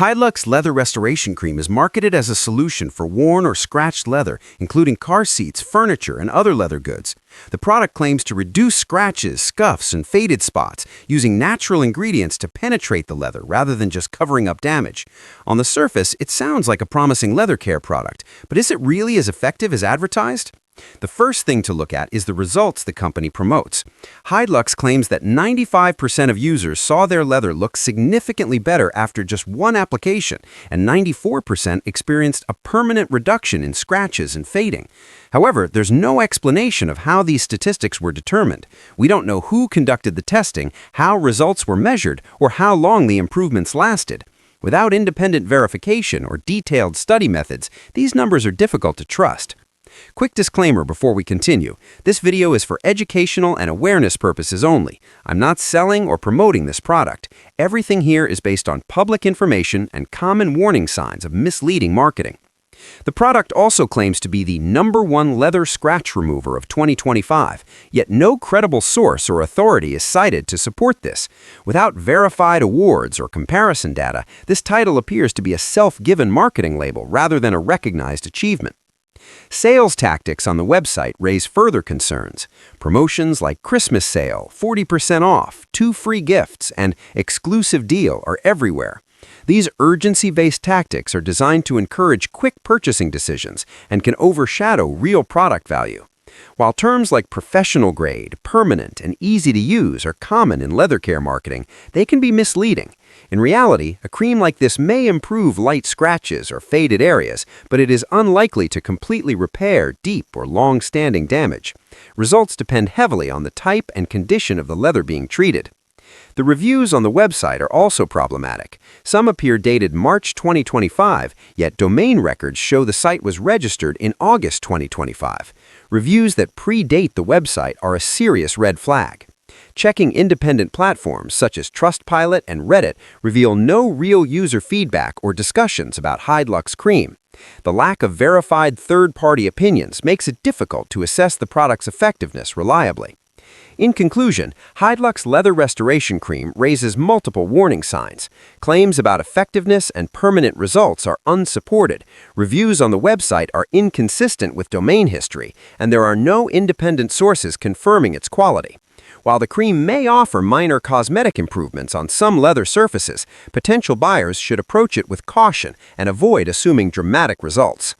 Heidelux Leather Restoration Cream is marketed as a solution for worn or scratched leather, including car seats, furniture, and other leather goods. The product claims to reduce scratches, scuffs, and faded spots, using natural ingredients to penetrate the leather rather than just covering up damage. On the surface, it sounds like a promising leather care product, but is it really as effective as advertised? The first thing to look at is the results the company promotes. Heidelux claims that 95% of users saw their leather look significantly better after just one application, and 94% experienced a permanent reduction in scratches and fading. However, there's no explanation of how these statistics were determined. We don't know who conducted the testing, how results were measured, or how long the improvements lasted. Without independent verification or detailed study methods, these numbers are difficult to trust. Quick disclaimer before we continue. This video is for educational and awareness purposes only. I'm not selling or promoting this product. Everything here is based on public information and common warning signs of misleading marketing. The product also claims to be the #1 leather scratch remover of 2025, yet no credible source or authority is cited to support this. Without verified awards or comparison data, this title appears to be a self-given marketing label rather than a recognized achievement. Sales tactics on the website raise further concerns. Promotions like Christmas sale, 40% off, 2 free gifts, and exclusive deal are everywhere. These urgency-based tactics are designed to encourage quick purchasing decisions and can overshadow real product value. While terms like professional grade, permanent, and easy to use are common in leather care marketing, they can be misleading. In reality, a cream like this may improve light scratches or faded areas, but it is unlikely to completely repair deep or long-standing damage. Results depend heavily on the type and condition of the leather being treated. The reviews on the website are also problematic. Some appear dated March 2025, yet domain records show the site was registered in August 2025. Reviews that predate the website are a serious red flag. Checking independent platforms such as Trustpilot and Reddit reveal no real user feedback or discussions about Heidelux Cream. The lack of verified third-party opinions makes it difficult to assess the product's effectiveness reliably. In conclusion, Heidelux Leather Restoration Cream raises multiple warning signs. Claims about effectiveness and permanent results are unsupported. Reviews on the website are inconsistent with domain history, and there are no independent sources confirming its quality. While the cream may offer minor cosmetic improvements on some leather surfaces, potential buyers should approach it with caution and avoid assuming dramatic results.